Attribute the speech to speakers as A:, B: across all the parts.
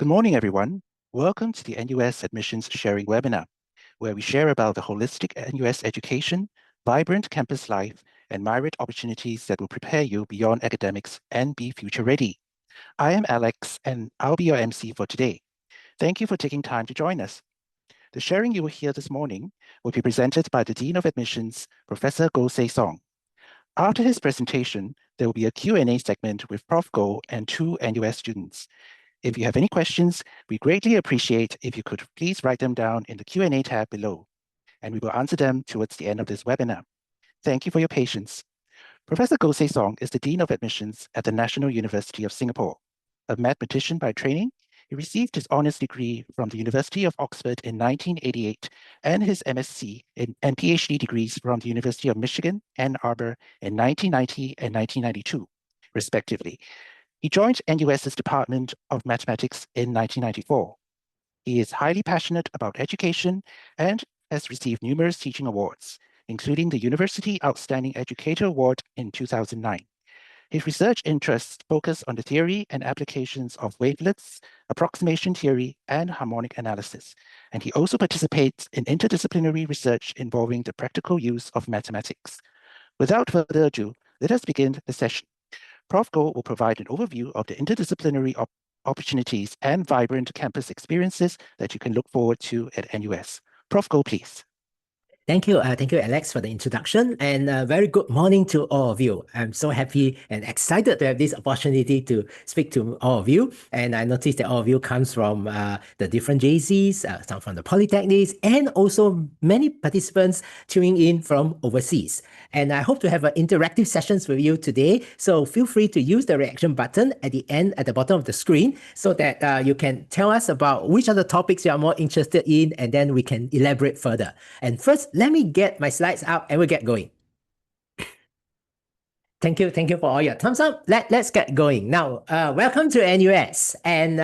A: Good morning, everyone. Welcome to the NUS Admissions Sharing Webinar, where we share about the holistic NUS education, vibrant campus life, and myriad opportunities that will prepare you beyond academics and be future ready. I am Alex, and I'll be your MC for today. Thank you for taking time to join us. The sharing you will hear this morning will be presented by the Dean of Admissions, Professor Goh Se Song. After his presentation, there will be a Q&A segment with Prof. Goh and two NUS students. If you have any questions, we greatly appreciate if you could please write them down in the Q&A tab below, and we will answer them towards the end of this webinar. Thank you for your patience. Professor Goh Se Song is the Dean of Admissions at the National University of Singapore. A mathematician by training, he received his honours degree from the University of Oxford in 1988 and his MSc and PhD degrees from the University of Michigan, Ann Arbor in 1990 and 1992, respectively. He joined NUS's Department of Mathematics in 1994. He is highly passionate about education and has received numerous teaching awards, including the University Outstanding Educator Award in 2009. His research interests focus on the theory and applications of wavelets, approximation theory, and harmonic analysis, and he also participates in interdisciplinary research involving the practical use of mathematics. Without further ado, let us begin the session. Prof. Goh will provide an overview of the interdisciplinary opportunities and vibrant campus experiences that you can look forward to at NUS. Prof. Goh, please.
B: Thank you, Alex, for the introduction, and very good morning to all of you. I'm so happy and excited to have this opportunity to speak to all of you. And I noticed that all of you comes from the different JCs, some from the polytechnics, and also many participants tuning in from overseas. And I hope to have interactive sessions with you today. So feel free to use the reaction button at the end, at the bottom of the screen, so that you can tell us about which are the topics you are more interested in, and then we can elaborate further. And first, let me get my slides up and we'll get going. Thank you for all your thumbs up. Let's get going. Now, welcome to NUS. And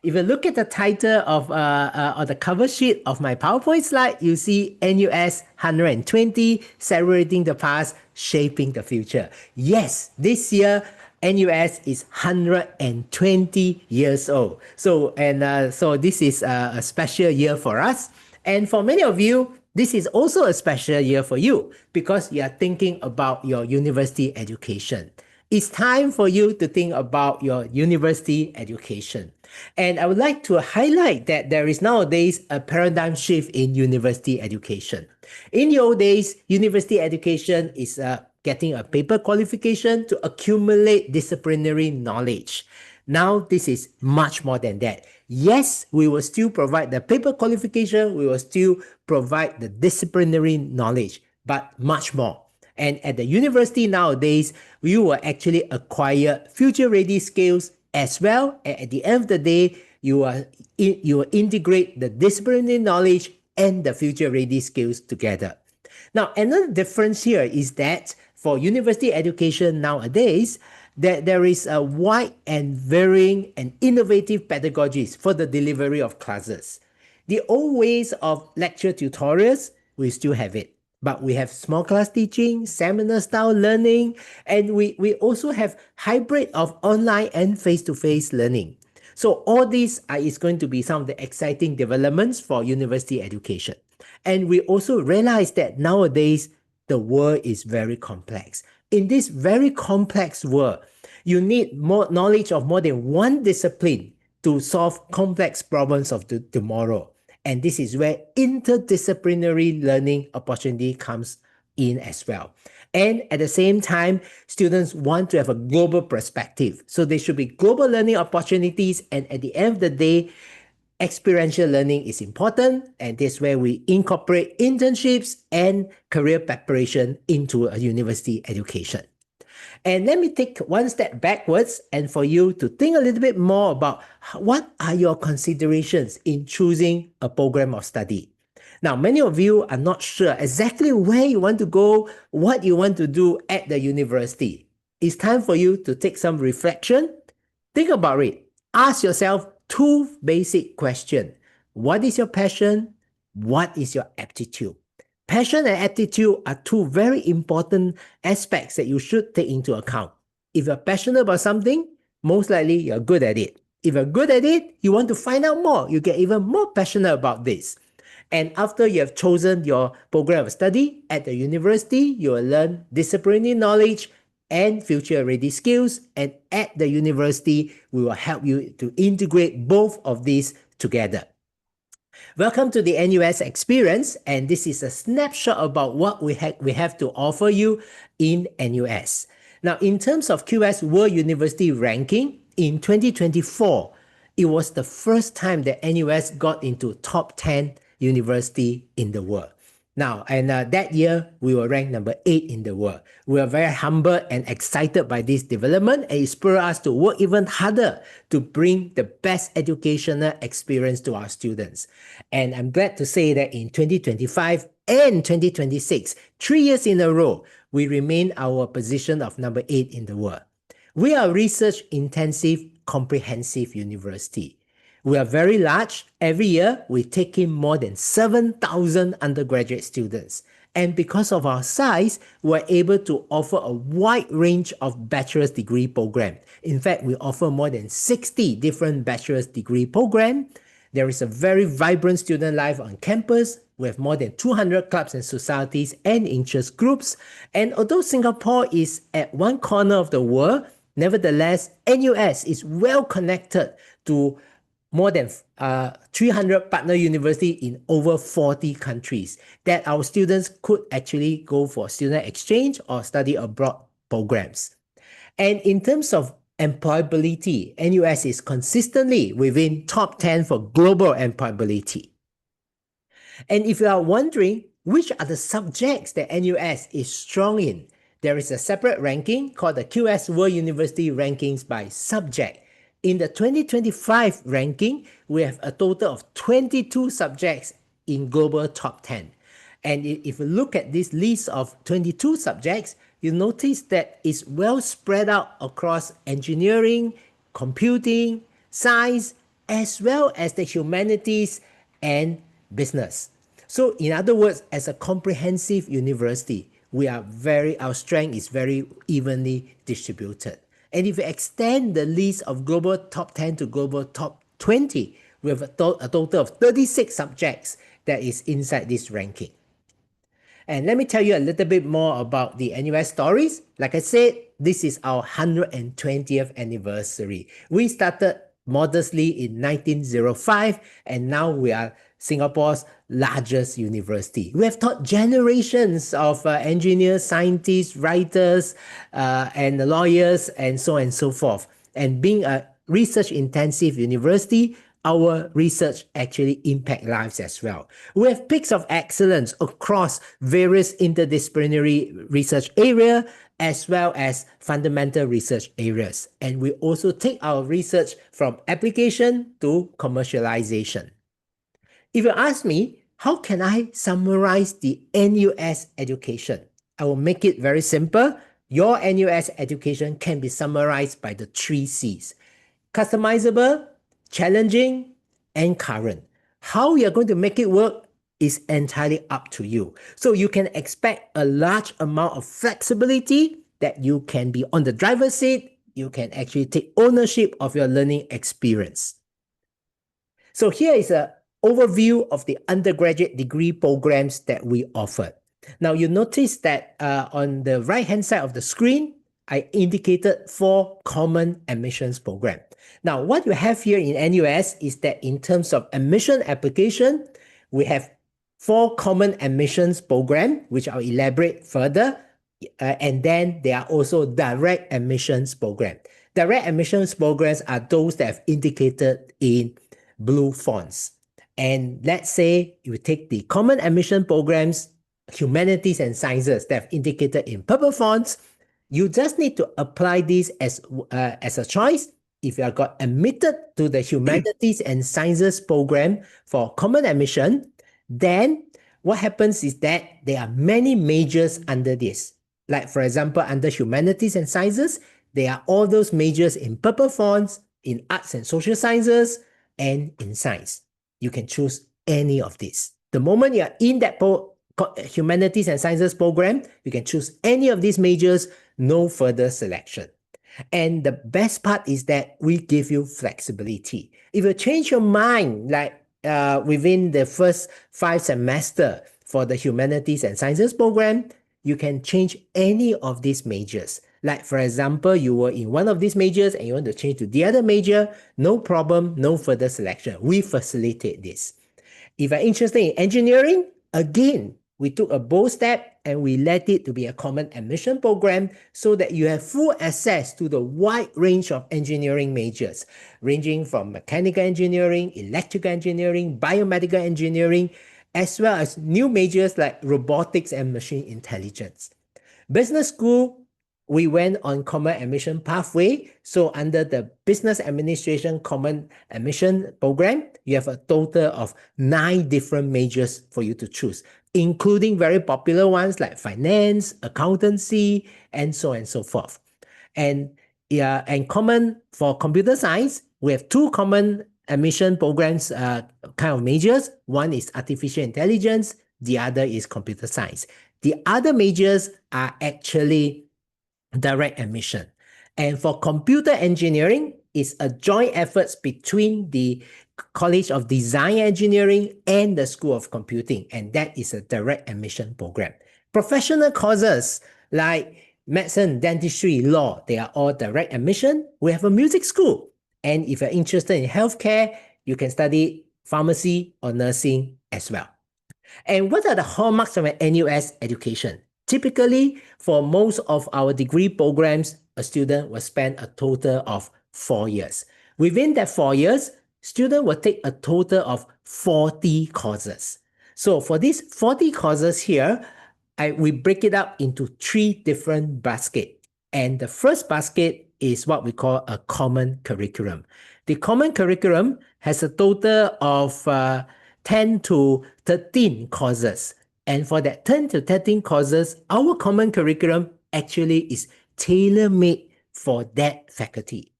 B: if you look at the title of or the cover sheet of my PowerPoint slide, you see NUS 120, Celebrating the Past, Shaping the Future. Yes, this year, NUS is 120 years old. So this is a special year for us. And for many of you, this is also a special year for you because you are thinking about your university education. It's time for you to think about your university education. And I would like to highlight that there is nowadays a paradigm shift in university education. In the old days, university education is getting a paper qualification to accumulate disciplinary knowledge. Now, this is much more than that. Yes, we will still provide the paper qualification, we will still provide the disciplinary knowledge, but much more. And at the university nowadays, you will actually acquire future-ready skills as well. And at the end of the day, you will integrate the disciplinary knowledge and the future-ready skills together. Now, another difference here is that for university education nowadays, that there is a wide and varying and innovative pedagogies for the delivery of classes. The old ways of lecture tutorials, we still have it, but we have small class teaching, seminar style learning, and we also have hybrid of online and face-to-face learning. So all these is going to be some of the exciting developments for university education. And we also realize that nowadays, the world is very complex. In this very complex world, you need more knowledge of more than one discipline to solve complex problems of tomorrow. And this is where interdisciplinary learning opportunity comes in as well. And at the same time, students want to have a global perspective. So there should be global learning opportunities. And at the end of the day, experiential learning is important, and this is where we incorporate internships and career preparation into a university education. And let me take one step backwards and for you to think a little bit more about what are your considerations in choosing a program of study. Now, many of you are not sure exactly where you want to go, what you want to do at the university. It's time for you to take some reflection. Think about it. Ask yourself two basic questions. What is your passion? What is your aptitude? Passion and aptitude are two very important aspects that you should take into account. If you're passionate about something, most likely you're good at it. If you're good at it, you want to find out more. You get even more passionate about this. And after you have chosen your program of study at the university, you will learn disciplinary knowledge and future-ready skills. And at the university, we will help you to integrate both of these together. Welcome to the NUS Experience, and this is a snapshot about what we have to offer you in NUS. Now, in terms of QS World University Ranking, in 2024, it was the first time that NUS got into top 10 university in the world. Now, and that year, we were ranked number 8 in the world. We are very humble and excited by this development, and it spurred us to work even harder to bring the best educational experience to our students. And I'm glad to say that in 2025 and 2026, 3 years in a row, we remain our position of number 8 in the world. We are a research-intensive, comprehensive university. We are very large. Every year, we take in more than 7,000 undergraduate students. And because of our size, we're able to offer a wide range of bachelor's degree programs. In fact, we offer more than 60 different bachelor's degree programs. There is a very vibrant student life on campus. We have more than 200 clubs and societies and interest groups. And although Singapore is at one corner of the world, nevertheless, NUS is well connected to more than 300 partner universities in over 40 countries that our students could actually go for student exchange or study abroad programs. And in terms of employability, NUS is consistently within top 10 for global employability. And if you are wondering which are the subjects that NUS is strong in, there is a separate ranking called the QS World University Rankings by Subject. In the 2025 ranking, we have a total of 22 subjects in global top 10. And if you look at this list of 22 subjects, you notice that it's well spread out across engineering, computing, science, as well as the humanities and business. So in other words, as a comprehensive university, our strength is very evenly distributed. And if you extend the list of global top 10 to global top 20, we have a total of 36 subjects that is inside this ranking. And let me tell you a little bit more about the NUS stories. Like I said, this is our 120th anniversary. We started modestly in 1905, and now we are Singapore's largest university. We have taught generations of engineers, scientists, writers, and lawyers, and so on and so forth. And being a research-intensive university, our research actually impact lives as well. We have peaks of excellence across various interdisciplinary research areas as well as fundamental research areas. And we also take our research from application to commercialization. If you ask me, how can I summarize the NUS education? I will make it very simple. Your NUS education can be summarized by the 3 C's: customizable, challenging, and current. How you're going to make it work is entirely up to you. So you can expect a large amount of flexibility that you can be on the driver's seat. You can actually take ownership of your learning experience. So here is an overview of the undergraduate degree programs that we offer. Now you notice that on the right-hand side of the screen, I indicated 4 common admissions programs. Now, what you have here in NUS is that in terms of admission application, we have 4 common admissions programs, which I'll elaborate further. And then there are also direct admissions programs. Direct admissions programs are those that have indicated in blue fonts. And let's say you take the common admission programs, humanities and sciences that have indicated in purple fonts. You just need to apply this as a choice. If you are got admitted to the humanities and sciences program for common admission, then what happens is that there are many majors under this. Like for example, under humanities and sciences, there are all those majors in purple fonts, in arts and social sciences, and in science. You can choose any of these. The moment you are in that humanities and sciences program, you can choose any of these majors, no further selection. And the best part is that we give you flexibility. If you change your mind, like within the first 5 semesters for the humanities and sciences program, you can change any of these majors. Like, for example, you were in one of these majors and you want to change to the other major, no problem, no further selection. We facilitate this. If you're interested in engineering, again, we took a bold step and we let it to be a common admission program so that you have full access to the wide range of engineering majors, ranging from mechanical engineering, electrical engineering, biomedical engineering, as well as new majors like robotics and machine intelligence. Business school, we went on common admission pathway. So under the business administration common admission program, you have a total of 9 different majors for you to choose, including very popular ones like finance, accountancy, and so on and so forth. And common for computer science, we have 2 common admission programs kind of majors. One is artificial intelligence, the other is computer science. The other majors are actually direct admission. And for computer engineering, it's a joint effort between the College of Design Engineering and the School of Computing, and that is a direct admission program. Professional courses like medicine, dentistry, law, they are all direct admission. We have a music school. And if you're interested in healthcare, you can study pharmacy or nursing as well. And what are the hallmarks of an NUS education? Typically, for most of our degree programs, a student will spend a total of 4 years. Within that 4 years, student will take a total of 40 courses. So for these 40 courses here, we break it up into 3 different baskets. And the first basket is what we call a common curriculum. The common curriculum has a total of 10 to 13 courses. And for that 10 to 13 courses, our common curriculum actually is tailor-made for that faculty.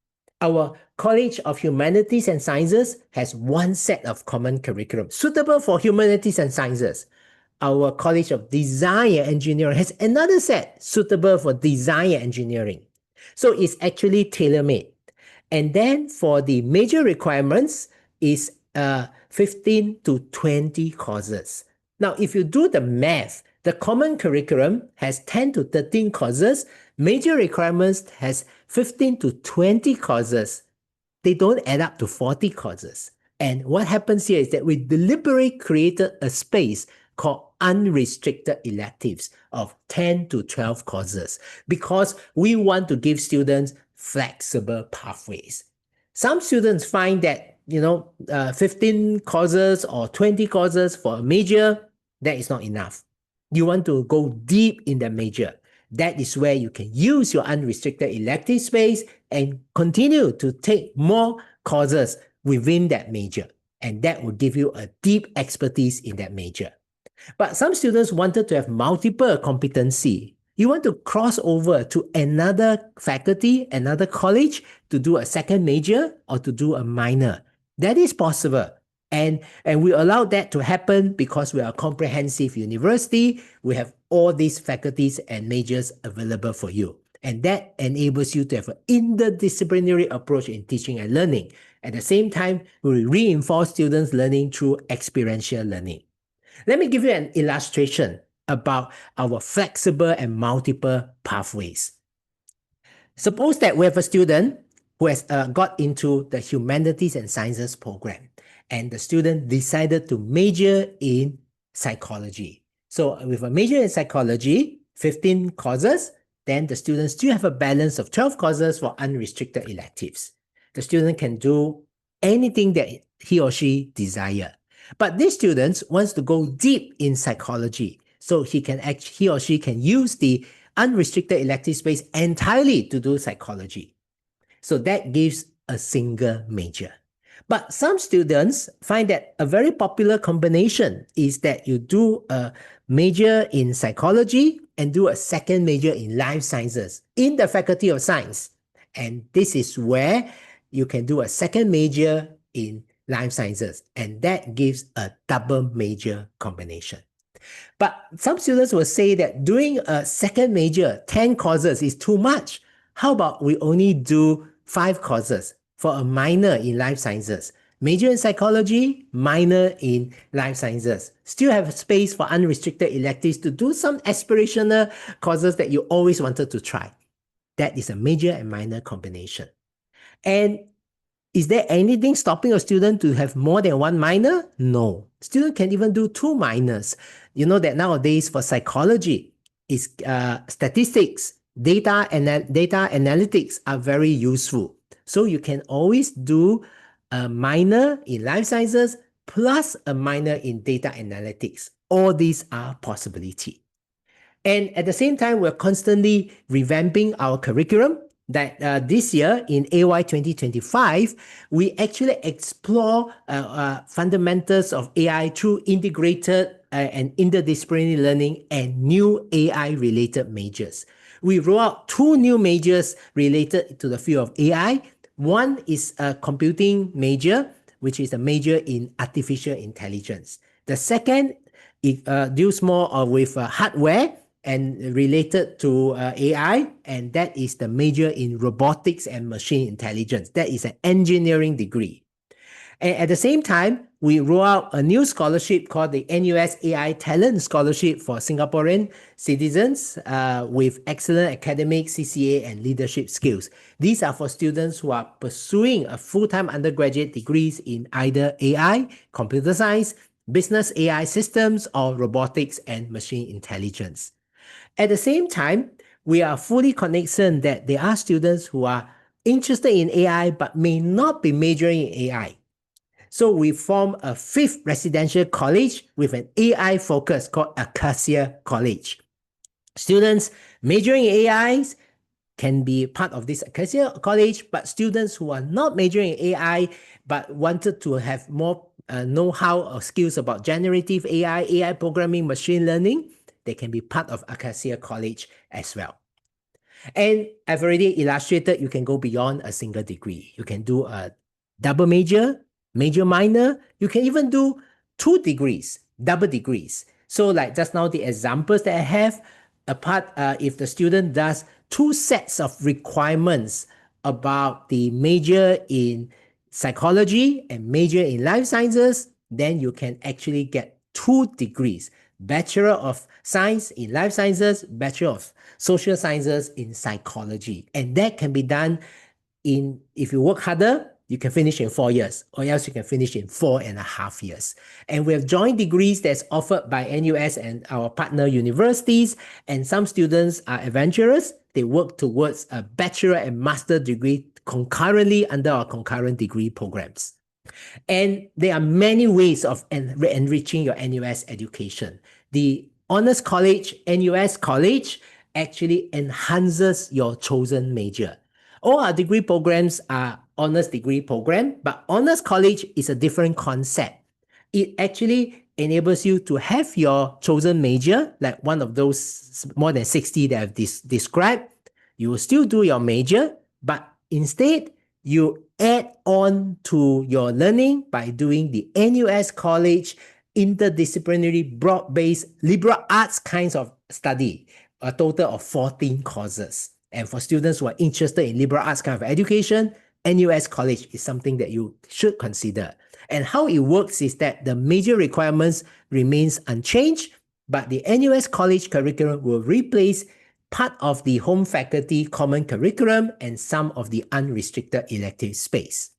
B: Our College of Humanities and Sciences has one set of common curriculum suitable for humanities and sciences. Our College of Design and Engineering has another set suitable for design and engineering. So it's actually tailor-made. And then for the major requirements is 15 to 20 courses. Now, if you do the math, the common curriculum has 10 to 13 courses. Major requirements has 15 to 20 courses. They don't add up to 40 courses. And what happens here is that we deliberately created a space called unrestricted electives of 10 to 12 courses because we want to give students flexible pathways. Some students find that 15 courses or 20 courses for a major, that is not enough. You want to go deep in the major. That is where you can use your unrestricted elective space and continue to take more courses within that major. And that will give you a deep expertise in that major. But some students wanted to have multiple competency. You want to cross over to another faculty, another college to do a second major or to do a minor. That is possible. And we allow that to happen because we are a comprehensive university. We have all these faculties and majors available for you. And that enables you to have an interdisciplinary approach in teaching and learning. At the same time, we reinforce students' learning through experiential learning. Let me give you an illustration about our flexible and multiple pathways. Suppose that we have a student who has got into the humanities and sciences program, and the student decided to major in psychology. So with a major in psychology, 15 courses, then the students still have a balance of 12 courses for unrestricted electives. The student can do anything that he or she desire. But this student wants to go deep in psychology. So he or she can use the unrestricted elective space entirely to do psychology. So that gives a single major. But some students find that a very popular combination is that you do a major in psychology and do a second major in life sciences in the Faculty of Science. And this is where you can do a second major in life sciences, and that gives a double major combination. But some students will say that doing a second major, 10 courses is too much. How about we only do 5 courses for a minor in life sciences, major in psychology, minor in life sciences. Still have space for unrestricted electives to do some aspirational courses that you always wanted to try. That is a major and minor combination. And is there anything stopping a student to have more than 1 minor? No. Student can even do 2 minors. You know that nowadays for psychology, is statistics, data analytics are very useful. So you can always do a minor in life sciences plus a minor in data analytics. All these are possibility. And at the same time, we're constantly revamping our curriculum. That this year in AY 2025, we actually explore fundamentals of AI through integrated and interdisciplinary learning and new AI-related majors. We roll out 2 new majors related to the field of AI. One is a computing major, which is a major in artificial intelligence. The second, it deals more with hardware and related to AI, and that is the major in robotics and machine intelligence. That is an engineering degree. And at the same time, we roll out a new scholarship called the NUS AI Talent Scholarship for Singaporean citizens with excellent academic, CCA, and leadership skills. These are for students who are pursuing a full-time undergraduate degrees in either AI, computer science, business AI systems, or robotics and machine intelligence. At the same time, we are fully cognizant that there are students who are interested in AI but may not be majoring in AI. So we form a 5th residential college with an AI focus called Acacia College. Students majoring in AIs can be part of this Acacia College, but students who are not majoring in AI but wanted to have more know-how or skills about generative AI, AI programming, machine learning, they can be part of Acacia College as well. And I've already illustrated you can go beyond a single degree. You can do a double major, major minor. You can even do 2 degrees, double degrees. So like just now, the examples that I have, if the student does 2 sets of requirements about the major in psychology and major in life sciences, then you can actually get 2 degrees. Bachelor of Science in Life Sciences, Bachelor of Social Sciences in Psychology. And that can be done if you work harder, you can finish in 4 years, or else you can finish in 4.5 years. And we have joint degrees that's offered by NUS and our partner universities, and some students are adventurous. They work towards a bachelor and master degree concurrently under our concurrent degree programs. And there are many ways of enriching your NUS education. The Honors College, NUS College, actually enhances your chosen major. All our degree programs are honors degree program, but Honors College is a different concept. It actually enables you to have your chosen major, like one of those more than 60 that I've described. You will still do your major, but instead, you add on to your learning by doing the NUS College interdisciplinary broad-based liberal arts kinds of study, a total of 14 courses. And for students who are interested in liberal arts kind of education, NUS College is something that you should consider. And how it works is that the major requirements remains unchanged, but the NUS College curriculum will replace part of the home faculty common curriculum and some of the unrestricted elective space.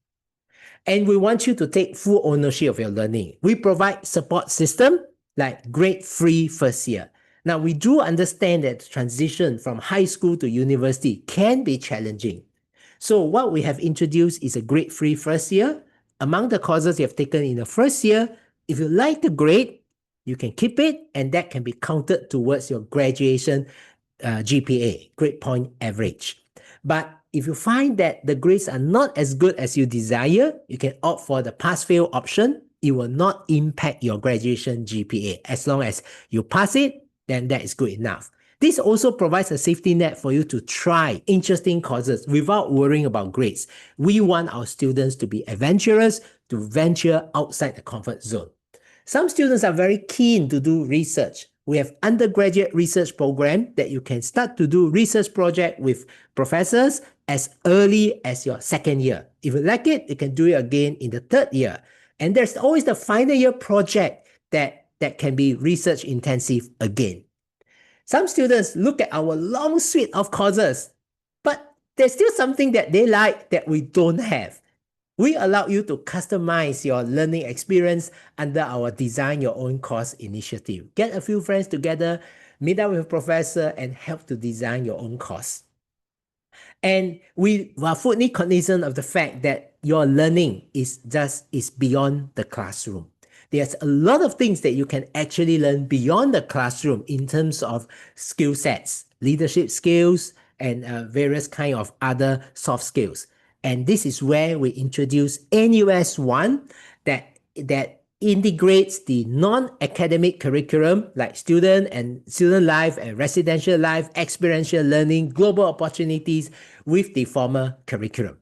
B: And we want you to take full ownership of your learning. We provide support system like grade-free first year. Now, we do understand that the transition from high school to university can be challenging. So what we have introduced is a grade-free first year. Among the courses you have taken in the first year, if you like the grade, you can keep it, and that can be counted towards your graduation GPA, grade point average. But if you find that the grades are not as good as you desire, you can opt for the pass-fail option. It will not impact your graduation GPA. As long as you pass it, then that is good enough. This also provides a safety net for you to try interesting courses without worrying about grades. We want our students to be adventurous, to venture outside the comfort zone. Some students are very keen to do research. We have undergraduate research program that you can start to do research project with professors as early as your second year. If you like it, you can do it again in the third year. And there's always the final year project that can be research intensive again. Some students look at our long suite of courses, but there's still something that they like that we don't have. We allow you to customize your learning experience under our Design Your Own Course initiative. Get a few friends together, meet up with a professor, and help to design your own course. And we are fully cognizant of the fact that your learning is beyond the classroom. There's a lot of things that you can actually learn beyond the classroom in terms of skill sets, leadership skills, and various kind of other soft skills. And this is where we introduce NUSOne that integrates the non-academic curriculum like student life and residential life, experiential learning, global opportunities with the formal curriculum.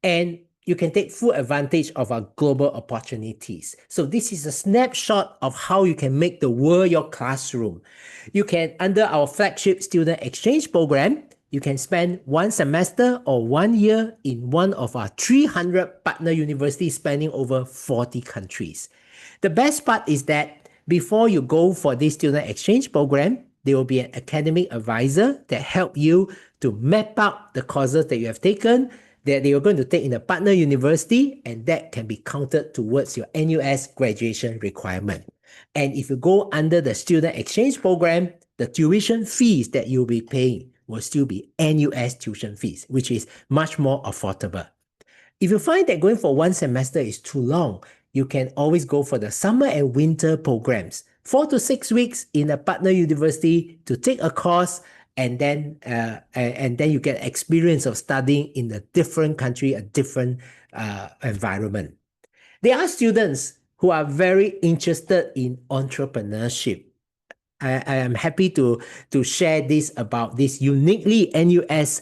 B: And you can take full advantage of our global opportunities. So this is a snapshot of how you can make the world your classroom. You can, under our flagship student exchange program, you can spend 1 semester or 1 year in one of our 300 partner universities spanning over 40 countries. The best part is that before you go for this student exchange program, there will be an academic advisor that help you to map out the courses that you have taken, that they are going to take in a partner university, and that can be counted towards your NUS graduation requirement. And if you go under the student exchange program, the tuition fees that you'll be paying will still be NUS tuition fees, which is much more affordable. If you find that going for 1 semester is too long, you can always go for the summer and winter programs, 4 to 6 weeks in a partner university to take a course, and then you get experience of studying in a different country, a different environment. There are students who are very interested in entrepreneurship. I am happy to share this about this uniquely NUS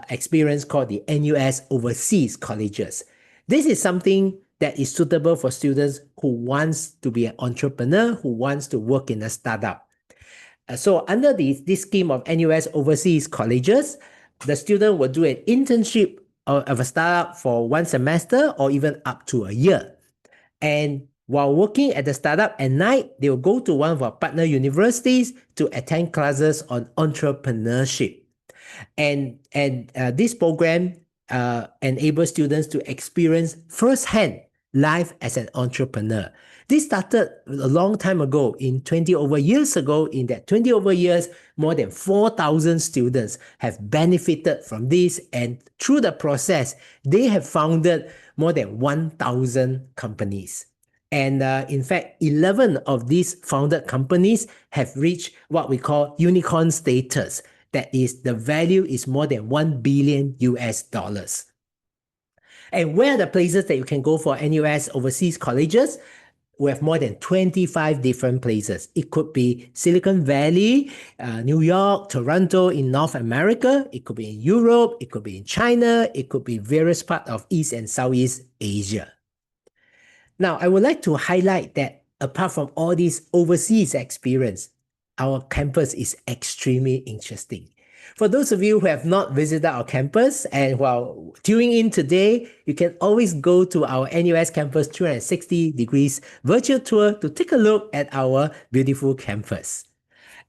B: experience called the NUS Overseas Colleges. This is something that is suitable for students who wants to be an entrepreneur, who wants to work in a startup. So under this scheme of NUS Overseas Colleges, the student will do an internship of a startup for 1 semester or even up to a year. And while working at the startup at night, they will go to one of our partner universities to attend classes on entrepreneurship. And this program enables students to experience firsthand life as an entrepreneur. This started a long time ago, in 20 over years ago. In that 20 over years, more than 4,000 students have benefited from this. And through the process, they have founded more than 1,000 companies. And in fact, 11 of these founded companies have reached what we call unicorn status. That is, the value is more than $1 billion US. And where are the places that you can go for NUS Overseas Colleges? We have more than 25 different places. It could be Silicon Valley, New York, Toronto in North America. It could be in Europe. It could be in China. It could be various parts of East and Southeast Asia. Now, I would like to highlight that apart from all these overseas experience, our campus is extremely interesting. For those of you who have not visited our campus and who are tuning in today, you can always go to our NUS campus 360 degrees virtual tour to take a look at our beautiful campus.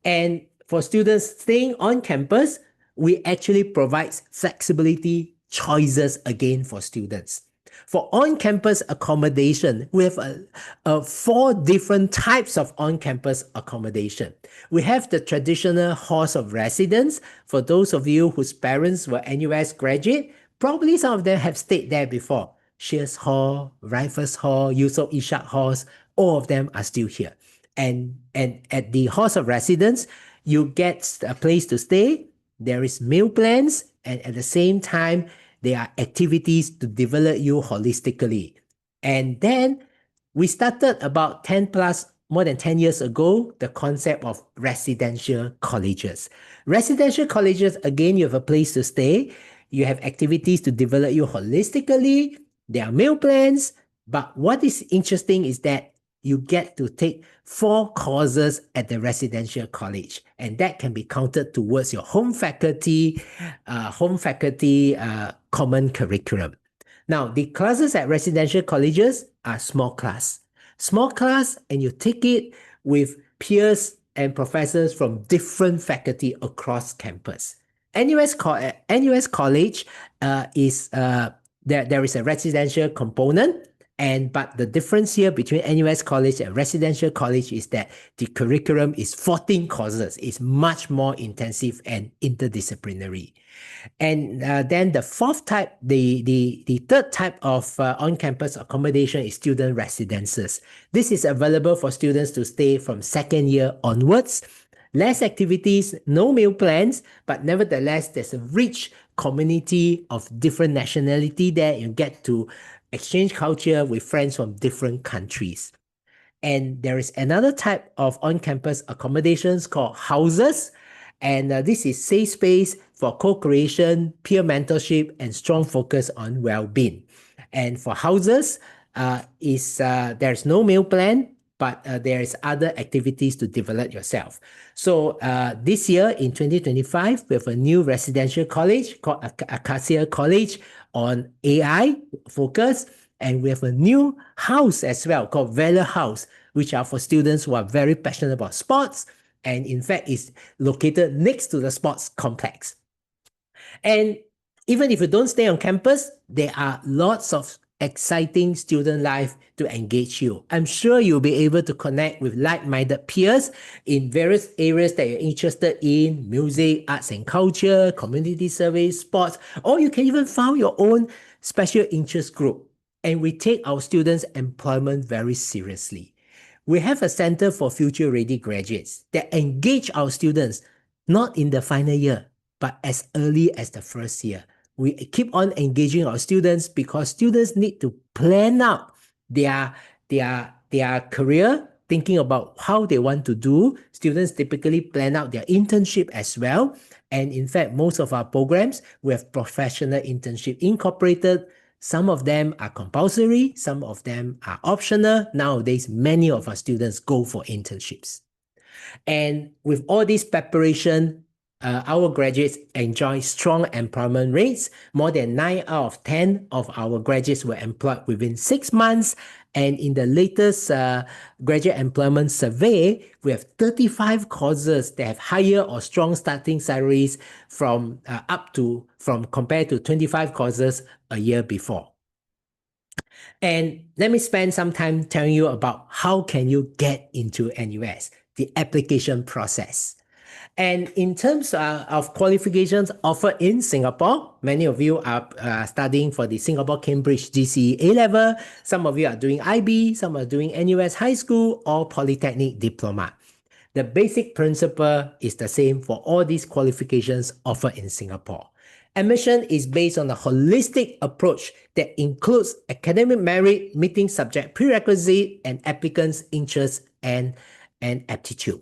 B: And for students staying on campus, we actually provide flexibility choices again for students. For on-campus accommodation, we have 4 different types of on-campus accommodation. We have the traditional halls of residence. For those of you whose parents were NUS graduate, probably some of them have stayed there before. Shears Hall, Rifles Hall, Yusof Ishak Halls, all of them are still here. And at the halls of residence, you get a place to stay. There is meal plans, and at the same time, there are activities to develop you holistically. And then we started about more than 10 years ago, the concept of residential colleges. Residential colleges, again, you have a place to stay. You have activities to develop you holistically. There are meal plans. But what is interesting is that you get to take 4 courses at the residential college, and that can be counted towards your home faculty common curriculum. Now, the classes at residential colleges are small class. Small class, and you take it with peers and professors from different faculty across campus. NUS College is there is a residential component, but the difference here between NUS College and residential college is that the curriculum is 14 courses. It's much more intensive and interdisciplinary. And then the fourth type, the third type of on-campus accommodation is student residences. This is available for students to stay from second year onwards. Less activities, no meal plans, but nevertheless, there's a rich community of different nationality there. You get to exchange culture with friends from different countries. And there is another type of on-campus accommodations called houses. And this is safe space for co-creation, peer mentorship, and strong focus on well-being. And for houses, there's no meal plan, but there is other activities to develop yourself. So this year in 2025, we have a new residential college called Acacia College on AI focus. And we have a new house as well called Valor House, which are for students who are very passionate about sports. And in fact, it's located next to the sports complex. And even if you don't stay on campus, there are lots of exciting student life to engage you. I'm sure you'll be able to connect with like-minded peers in various areas that you're interested in: music, arts and culture, community service, sports, or you can even found your own special interest group. And we take our students' employment very seriously. We have a Center for Future Ready Graduates that engage our students not in the final year, but as early as the first year. We keep on engaging our students because students need to plan out their career, thinking about how they want to do. Students typically plan out their internship as well. And in fact, most of our programs, we have professional internship incorporated. Some of them are compulsory, some of them are optional. Nowadays, many of our students go for internships. And with all this preparation, our graduates enjoy strong employment rates. More than 9 out of 10 of our graduates were employed within 6 months. And in the latest graduate employment survey, we have 35 courses that have higher or strong starting salaries from compared to 25 courses a year before. And let me spend some time telling you about how can you get into NUS, the application process. And in terms of qualifications offered in Singapore, many of you are studying for the Singapore-Cambridge GCE A-Level. Some of you are doing IB, some are doing NUS High School or Polytechnic Diploma. The basic principle is the same for all these qualifications offered in Singapore. Admission is based on a holistic approach that includes academic merit, meeting subject prerequisite, and applicants' interests and aptitude.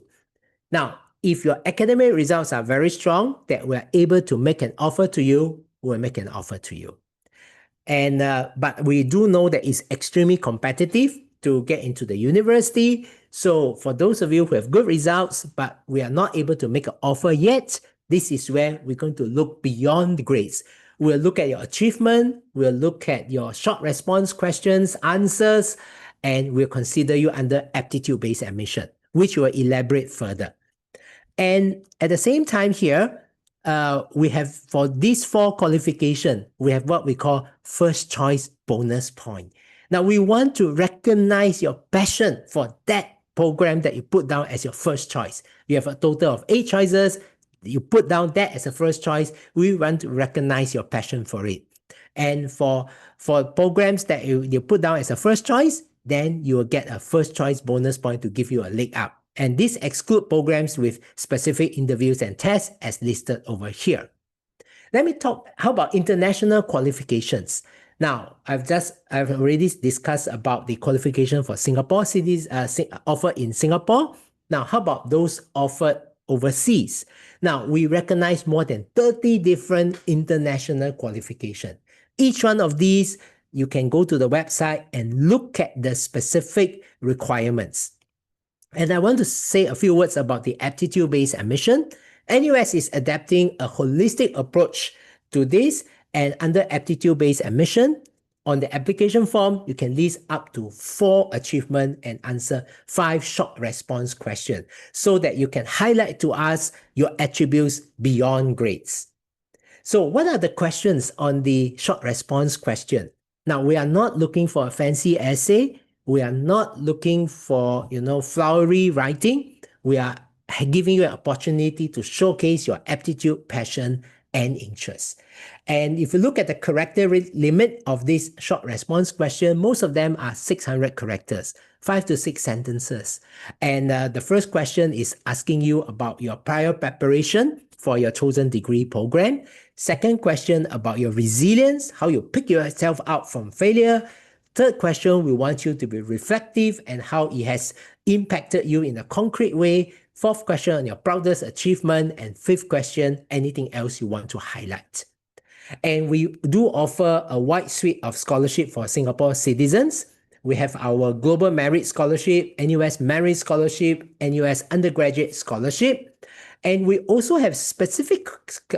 B: Now, if your academic results are very strong, that we're able to make an offer to you, we'll make an offer to you. And but we do know that it's extremely competitive to get into the university. So for those of you who have good results, but we are not able to make an offer yet, this is where we're going to look beyond the grades. We'll look at your achievement, we'll look at your short response questions, answers, and we'll consider you under aptitude-based admission, which will elaborate further. And at the same time here, we have, for these 4 qualifications, we have what we call first choice bonus point. Now, we want to recognize your passion for that program that you put down as your first choice. You have a total of 8 choices. You put down that as a first choice. We want to recognize your passion for it. And for programs that you put down as a first choice, then you will get a first choice bonus point to give you a leg up. And these exclude programs with specific interviews and tests as listed over here. Let me talk, how about international qualifications? Now, I've already discussed about the qualification for Singapore cities offered in Singapore. Now, how about those offered overseas? Now, we recognize more than 30 different international qualifications. Each one of these you can go to the website and look at the specific requirements. And I want to say a few words about the aptitude-based admission. NUS is adapting a holistic approach to this, and under aptitude-based admission, on the application form, you can list up to 4 achievements and answer 5 short response questions so that you can highlight to us your attributes beyond grades. So what are the questions on the short response question? Now, we are not looking for a fancy essay. We are not looking for, flowery writing. We are giving you an opportunity to showcase your aptitude, passion, and interest. And if you look at the character limit of this short response question, most of them are 600 characters, 5 to 6 sentences. And the first question is asking you about your prior preparation for your chosen degree program. Second question about your resilience, how you pick yourself out from failure. Third question, we want you to be reflective and how it has impacted you in a concrete way. Fourth question on your proudest achievement. And fifth question, anything else you want to highlight. And we do offer a wide suite of scholarship for Singapore citizens. We have our Global Merit Scholarship, NUS Merit Scholarship, NUS Undergraduate Scholarship. And we also have specific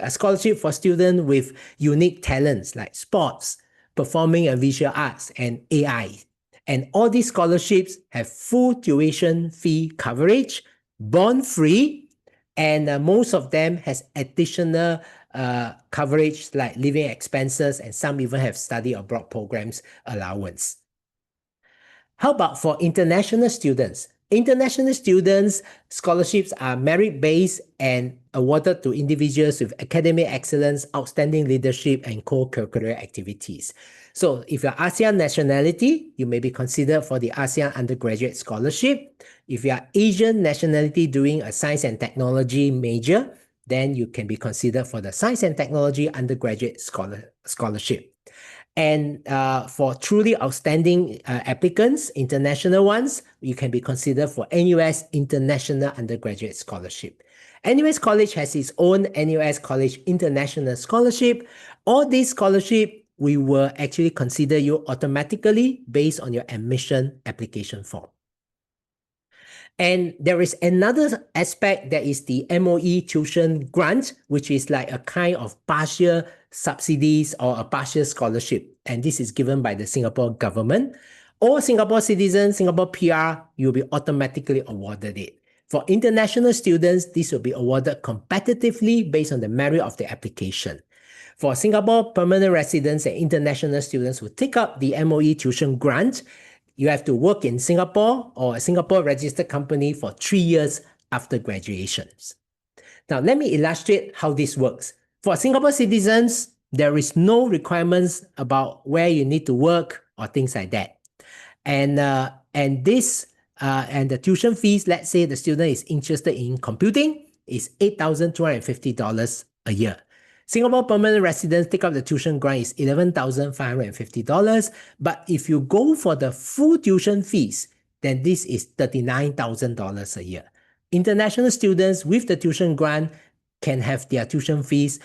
B: scholarship for students with unique talents like sports, performing and visual arts, and AI. And all these scholarships have full tuition fee coverage, bond-free, and most of them has additional coverage like living expenses, and some even have study abroad programs allowance. How about for international students? International students' scholarships are merit-based and awarded to individuals with academic excellence, outstanding leadership, and co-curricular activities. So if you're ASEAN nationality, you may be considered for the ASEAN Undergraduate Scholarship. If you are Asian nationality doing a science and technology major, then you can be considered for the Science and Technology Undergraduate Scholarship. And for truly outstanding applicants, international ones, you can be considered for NUS International Undergraduate Scholarship. NUS College has its own NUS College International Scholarship. All these scholarships, we will actually consider you automatically based on your admission application form. And there is another aspect that is the MOE tuition grant, which is like a kind of partial subsidies or a partial scholarship. And this is given by the Singapore government. All Singapore citizens, Singapore PR, you'll be automatically awarded it. For international students, this will be awarded competitively based on the merit of the application. For Singapore permanent residents and international students who take up the MOE tuition grant, you have to work in Singapore or a Singapore registered company for 3 years after graduation. Now, let me illustrate how this works. For Singapore citizens, there is no requirements about where you need to work or things like that. And the tuition fees, let's say the student is interested in computing, is $8,250 a year. Singapore permanent residents take up the tuition grant is $11,550. But if you go for the full tuition fees, then this is $39,000 a year. International students with the tuition grant can have their tuition fees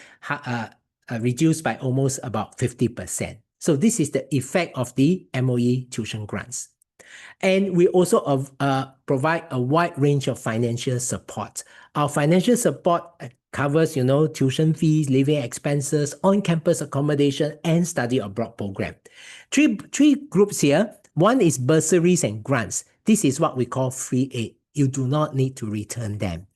B: reduced by almost about 50%. So this is the effect of the MOE tuition grants. And we also provide a wide range of financial support. Our financial support covers, tuition fees, living expenses, on-campus accommodation, and study abroad program. Three groups here. One is bursaries and grants. This is what we call free aid. You do not need to return them.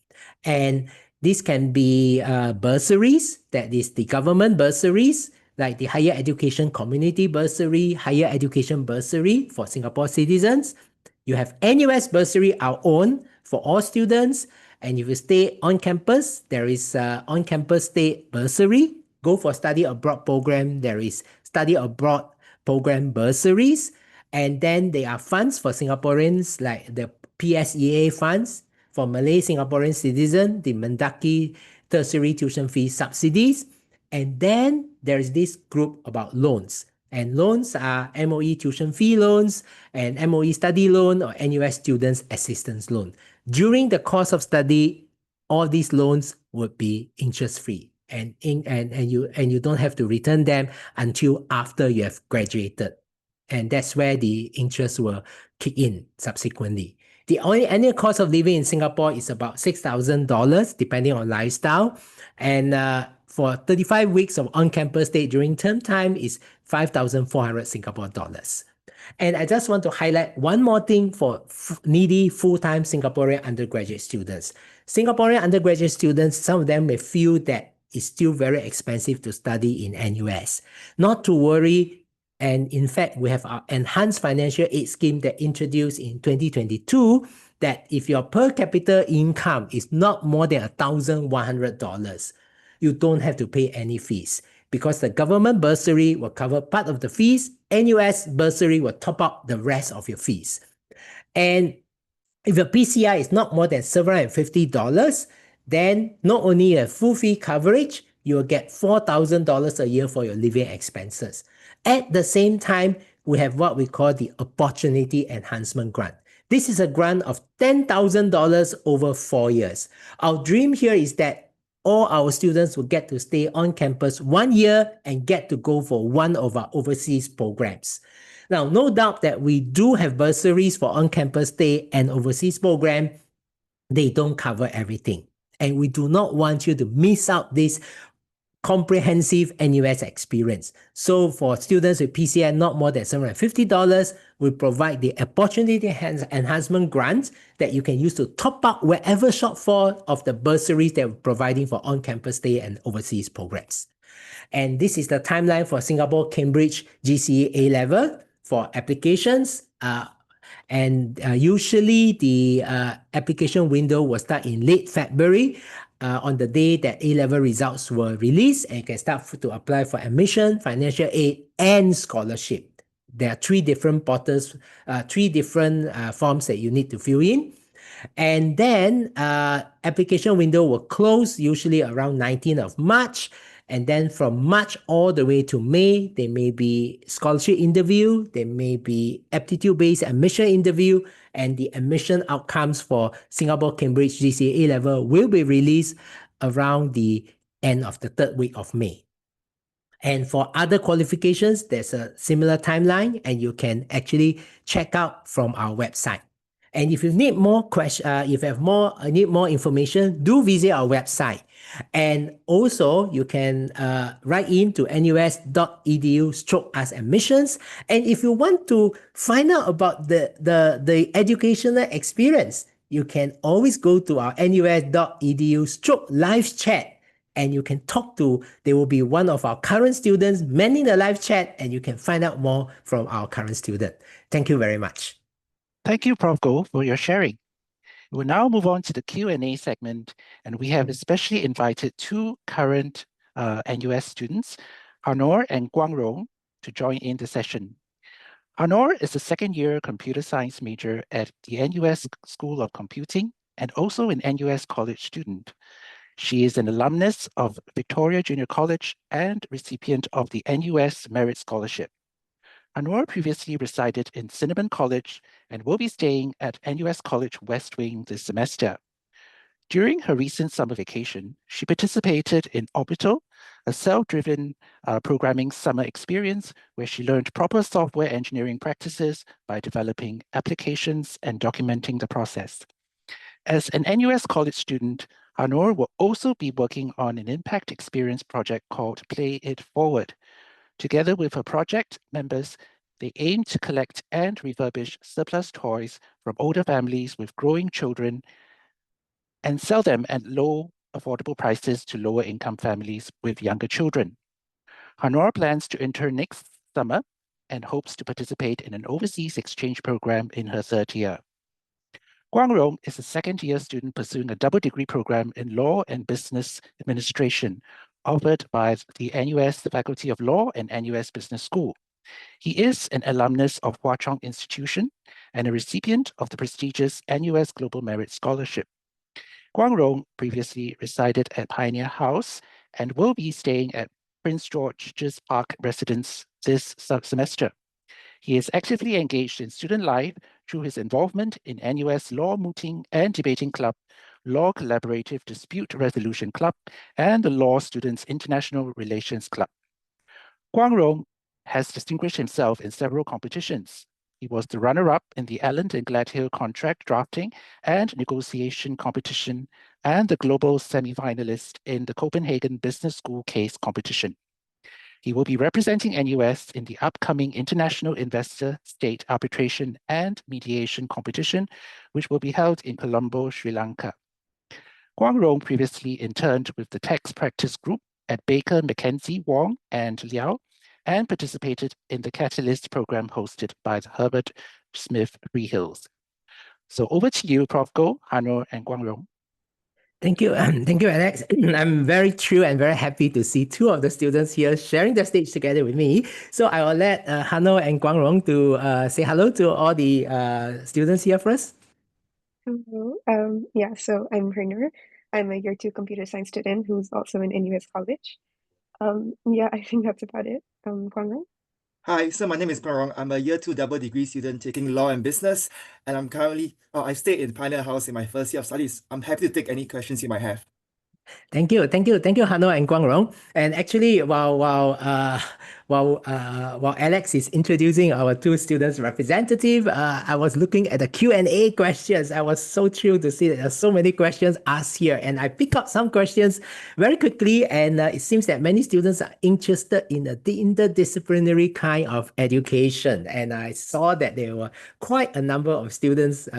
B: And this can be bursaries, that is the government bursaries, like the Higher Education Community Bursary, Higher Education Bursary for Singapore citizens. You have NUS Bursary, our own, for all students. And if you stay on campus, there is on-campus stay bursary. Go for study abroad program, there is study abroad program bursaries. And then there are funds for Singaporeans, like the PSEA funds. For Malay Singaporean citizen, the Mendaki tertiary tuition fee subsidies. And then there is this group about loans. And loans are MOE tuition fee loans and MOE study loan or NUS students assistance loan. During the course of study, all these loans would be interest-free, and you don't have to return them until after you have graduated. And that's where the interest will kick in subsequently. The only annual cost of living in Singapore is about $6,000, depending on lifestyle. And for 35 weeks of on-campus stay during term time is 5,400 Singapore dollars. And I just want to highlight one more thing for needy full-time Singaporean undergraduate students. Singaporean undergraduate students, some of them may feel that it's still very expensive to study in NUS. Not to worry. And in fact, we have our enhanced financial aid scheme that introduced in 2022 that if your per capita income is not more than $1,100, you don't have to pay any fees because the government bursary will cover part of the fees. NUS bursary will top up the rest of your fees. And if your PCI is not more than $750, then not only a full fee coverage, you will get $4,000 a year for your living expenses. At the same time, we have what we call the Opportunity Enhancement Grant. This is a grant of $10,000 over 4 years. Our dream here is that all our students will get to stay on campus 1 year and get to go for one of our overseas programs. Now, no doubt that we do have bursaries for on-campus stay and overseas program. They don't cover everything. And we do not want you to miss out this comprehensive NUS experience. So for students with PCI not more than $750, we provide the Opportunity Enhancement Grant that you can use to top up wherever shortfall of the bursaries that we're providing for on-campus stay and overseas programs. And this is the timeline for Singapore Cambridge GCE A-Level for applications. Usually the application window will start in late February on the day that A-level results were released, and you can start to apply for admission, financial aid, and scholarship. There are three different portals, three different forms that you need to fill in. And then application window will close usually around 19th of March. And then from March all the way to May, there may be scholarship interview, there may be aptitude-based admission interview, and the admission outcomes for Singapore Cambridge GCE A-Level will be released around the end of the third week of May. And for other qualifications, there's a similar timeline, and you can actually check out from our website. And if you need more need more information, do visit our website. And also, you can write in to nus.edu/ask-admissions. And if you want to find out about the educational experience, you can always go to our nus.edu/live chat. And you can there will be one of our current students manning the live chat, and you can find out more from our current student. Thank you very much.
A: Thank you, Prof. Goh, for your sharing. We'll now move on to the Q&A segment, and we have especially invited two current NUS students, Harnoor and Guang Rong, to join in the session. Harnoor is a second-year computer science major at the NUS School of Computing and also an NUS College student. She is an alumnus of Victoria Junior College and recipient of the NUS Merit Scholarship. Harnoor previously resided in Cinnamon College and will be staying at NUS College West Wing this semester. During her recent summer vacation, she participated in Orbital, a self-driven programming summer experience where she learned proper software engineering practices by developing applications and documenting the process. As an NUS College student, Harnoor will also be working on an impact experience project called Play It Forward. Together with her project members, they aim to collect and refurbish surplus toys from older families with growing children and sell them at low, affordable prices to lower income families with younger children. Harnoor plans to intern next summer and hopes to participate in an overseas exchange program in her third year. Guang Rong is a second-year student pursuing a double degree program in Law and Business Administration, offered by the NUS Faculty of Law and NUS Business School. He is an alumnus of Hwa Chong Institution and a recipient of the prestigious NUS Global Merit Scholarship. Guang Rong previously resided at Pioneer House and will be staying at Prince George's Park residence this semester. He is actively engaged in student life through his involvement in NUS Law Mooting and Debating Club, Law Collaborative Dispute Resolution Club, and the Law Students International Relations Club. Guang Rong has distinguished himself in several competitions. He was the runner-up in the Allen and Gladhill contract drafting and negotiation competition and the global semi-finalist in the Copenhagen Business School case competition. He will be representing NUS in the upcoming International Investor State Arbitration and Mediation competition, which will be held in Colombo, Sri Lanka. Guang Rong previously interned with the Tax Practice Group at Baker McKenzie Wong and Liao, and participated in the Catalyst program hosted by the Herbert Smith Freehills. So over to you, Prof. Goh, Harnoor, and Guang Rong.
B: Thank you. Thank you, Alex. I'm very thrilled and very happy to see two of the students here sharing the stage together with me. So I will let Harnoor and Guang Rong to say hello to all the students here first.
C: Hello. So I'm Harnoor. I'm a year 2 computer science student who's also in NUS College. I think that's about it. Guang Rong.
D: Hi, so my name is Guang Rong. I'm a year 2 double degree student taking law and business, and I'm currently, I stayed in Pioneer House in my first year of studies. I'm happy to take any questions you might have.
B: Thank you, Harnoor and Guang Rong. And actually, while Alex is introducing our two students representative, I was looking at the Q&A questions. I was so thrilled to see that there are so many questions asked here, and I pick up some questions very quickly. And it seems that many students are interested in the interdisciplinary kind of education, and I saw that there were quite a number of students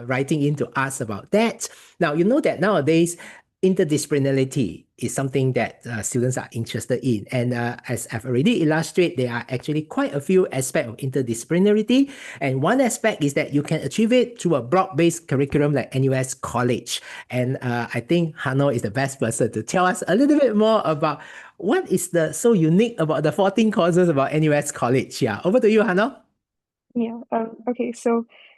B: writing in to ask about that. Now, you know that nowadays interdisciplinarity is something that students are interested in. And as I've already illustrated, there are actually quite a few aspects of interdisciplinarity. And one aspect is that you can achieve it through a broad-based curriculum like NUS College. And I think Harnoor is the best person to tell us a little bit more about what is so unique about the 14 courses about NUS College. Yeah, over to you, Harnoor.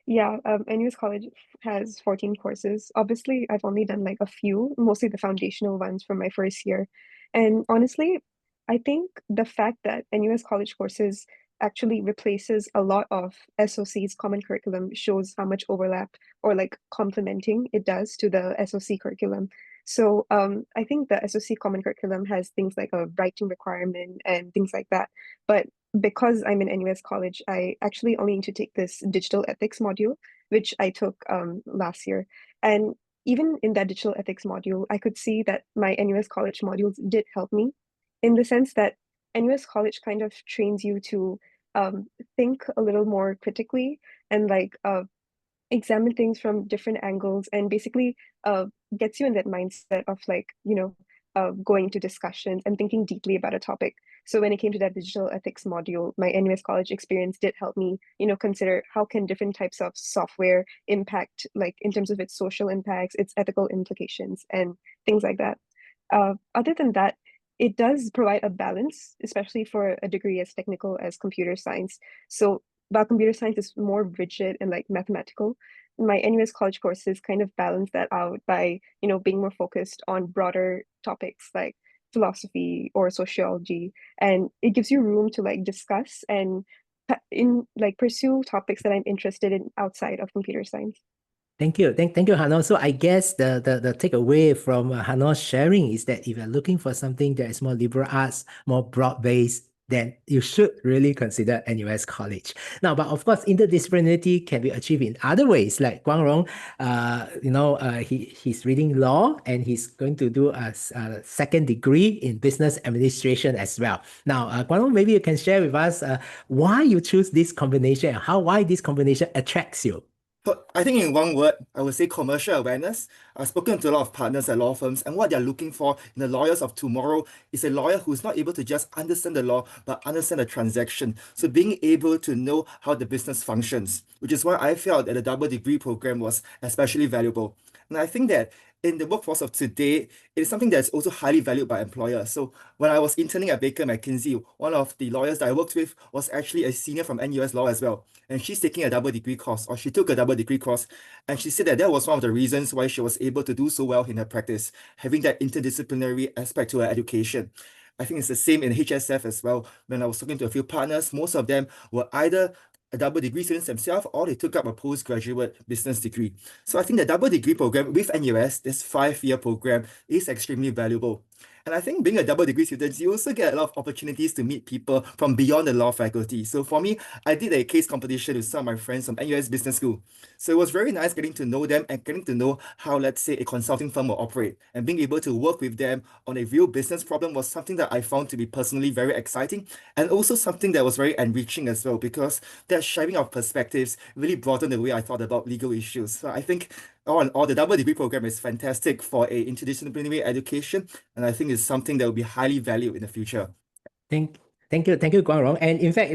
C: NUS College has 14 courses. Obviously, I've only done like a few, mostly the foundational ones from my first year. And honestly, I think the fact that NUS College courses actually replaces a lot of SOC's common curriculum shows how much overlap or like complementing it does to the SOC curriculum. So I think the SOC common curriculum has things like a writing requirement and things like that. But because I'm in NUS College, I actually only need to take this digital ethics module, which I took last year. And even in that digital ethics module, I could see that my NUS College modules did help me in the sense that NUS College kind of trains you to think a little more critically and like examine things from different angles, and basically gets you in that mindset of like, going into discussions and thinking deeply about a topic. So when it came to that digital ethics module, my NUS College experience did help me, consider how can different types of software impact, like in terms of its social impacts, its ethical implications, and things like that. Other than that, it does provide a balance, especially for a degree as technical as computer science. So while computer science is more rigid and like mathematical, my NUS College courses kind of balance that out by, being more focused on broader topics like philosophy or sociology, and it gives you room to like discuss and pursue topics that I'm interested in outside of computer science.
B: Thank you. Thank you, Harnoor. So I guess the takeaway from Harnoor's sharing is that if you're looking for something that is more liberal arts, more broad-based, then you should really consider NUS College. Now, but of course, interdisciplinarity can be achieved in other ways. Like Guang Rong, he's reading law and he's going to do a second degree in business administration as well. Now, Guang Rong, maybe you can share with us why you choose this combination and why this combination attracts you.
D: But I think in one word, I would say commercial awareness. I've spoken to a lot of partners at law firms, and what they're looking for in the lawyers of tomorrow is a lawyer who's not able to just understand the law, but understand the transaction. So being able to know how the business functions, which is why I felt that the double degree program was especially valuable. And I think that in the workforce of today, it is something that's also highly valued by employers. So when I was interning at Baker McKenzie, one of the lawyers that I worked with was actually a senior from NUS Law as well. And she's taking a double degree course, or she took a double degree course. And she said that was one of the reasons why she was able to do so well in her practice, having that interdisciplinary aspect to her education. I think it's the same in HSF as well. When I was talking to a few partners, most of them were either a double degree students themselves, or they took up a postgraduate business degree. So I think the double degree program with NUS, this 5-year program, is extremely valuable. And I think being a double degree student, you also get a lot of opportunities to meet people from beyond the law faculty. So for me, I did a case competition with some of my friends from NUS Business School. So it was very nice getting to know them and getting to know how, let's say, a consulting firm will operate. And being able to work with them on a real business problem was something that I found to be personally very exciting, and also something that was very enriching as well, because that sharing of perspectives really broadened the way I thought about legal issues. So I think all in all, the double degree program is fantastic for a interdisciplinary education, and I think it's something that will be highly valued in the future.
B: Thank you, Guang Rong. And in fact,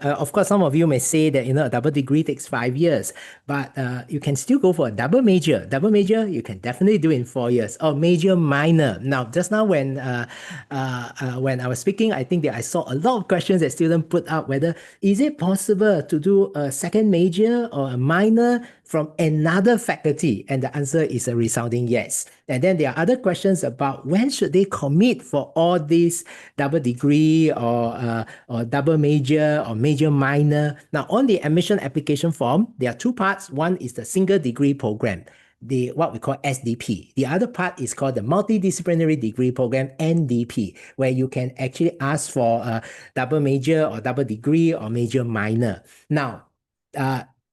B: of course, some of you may say that a double degree takes 5 years, but you can still go for a double major. Double major, you can definitely do in 4 years. Or major minor. Now, just now when I was speaking, I think that I saw a lot of questions that students put out. Whether is it possible to do a second major or a minor from another faculty? And the answer is a resounding yes. And then there are other questions about when should they commit for all these double degree or double major or major minor. Now, on the admission application form, there are two parts. One is the single degree program, what we call SDP. The other part is called the multidisciplinary degree program, NDP, where you can actually ask for a double major or double degree or major minor. Now,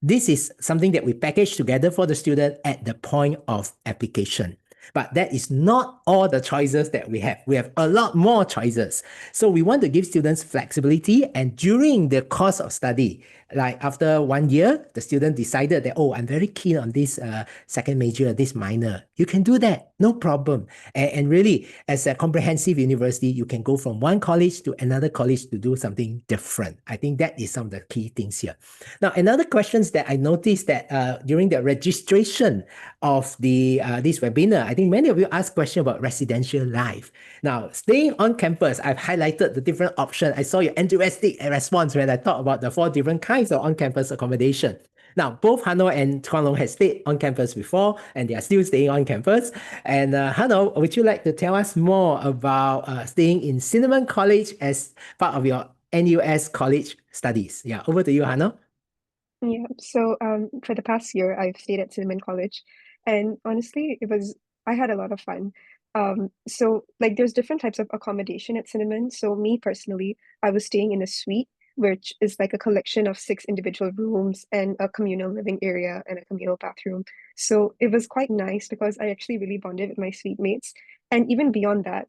B: this is something that we package together for the student at the point of application. But that is not all the choices that we have. We have a lot more choices. So we want to give students flexibility, and during the course of study, like after 1 year, the student decided that, oh, I'm very keen on this second major, this minor. You can do that, no problem. And really, as a comprehensive university, you can go from one college to another college to do something different. I think that is some of the key things here. Now, another question that I noticed that during the registration of this webinar, I think many of you asked questions about residential life. Now, staying on campus, I've highlighted the different options. I saw your enthusiastic response when I talked about the 4 different kinds of on-campus accommodation. Now, both Harnoor and Chua Guang Rong have stayed on campus before, and they are still staying on campus. And Harnoor, would you like to tell us more about staying in Cinnamon College as part of your NUS College studies? Yeah, over to you, Harnoor.
C: Yeah, so for the past year, I've stayed at Cinnamon College, and honestly, I had a lot of fun. So like there's different types of accommodation at Cinnamon. So me personally, I was staying in a suite, which is like a collection of 6 individual rooms and a communal living area and a communal bathroom. So it was quite nice because I actually really bonded with my suite mates. And even beyond that,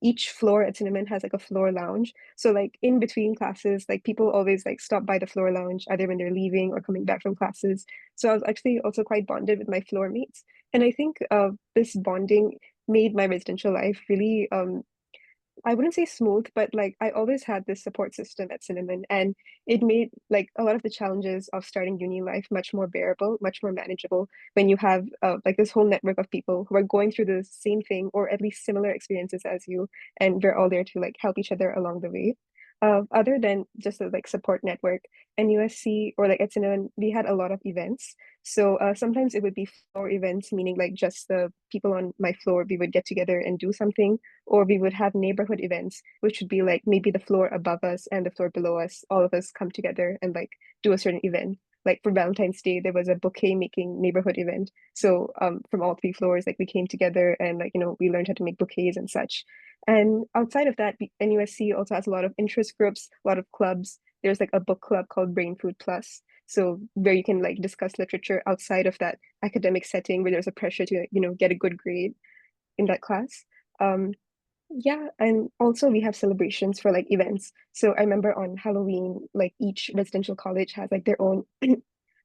C: each floor at Cinnamon has like a floor lounge. So like in between classes, like people always like stop by the floor lounge either when they're leaving or coming back from classes. So I was actually also quite bonded with my floor mates. And I think this bonding made my residential life really I wouldn't say smooth, but like I always had this support system at Cinnamon, and it made like a lot of the challenges of starting uni life much more bearable, much more manageable when you have like this whole network of people who are going through the same thing or at least similar experiences as you, and we're all there to like help each other along the way. Other than just a like support network, NUSC or like at Cinnamon, we had a lot of events. So sometimes it would be floor events, meaning like just the people on my floor, we would get together and do something, or we would have neighborhood events, which would be like maybe the floor above us and the floor below us, all of us come together and like do a certain event. Like for Valentine's Day, there was a bouquet making neighborhood event. So from all 3 floors, like we came together and like, we learned how to make bouquets and such. And outside of that, NUSC also has a lot of interest groups, a lot of clubs. There's like a book club called Brain Food Plus. So where you can like discuss literature outside of that academic setting where there's a pressure to, get a good grade in that class. Yeah, and also we have celebrations for like events. So I remember on Halloween, like each residential college has like their own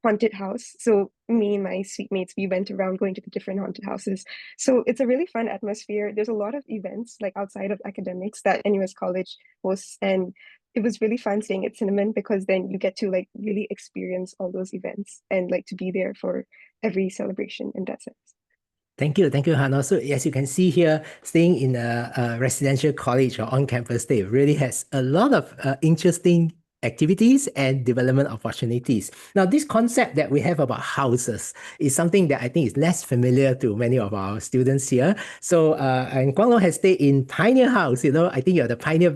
C: haunted house. So me and my suite mates, we went around going to the different haunted houses. So it's a really fun atmosphere. There's a lot of events like outside of academics that NUS College hosts, and it was really fun staying at Cinnamon because then you get to like really experience all those events and like to be there for every celebration in that sense.
B: Thank you, Harnoor. So as you can see here, staying in a residential college or on-campus stay really has a lot of interesting activities and development opportunities. Now, this concept that we have about houses is something that I think is less familiar to many of our students here. So, and Guang Rong has stayed in Pioneer House. I think you're the pioneer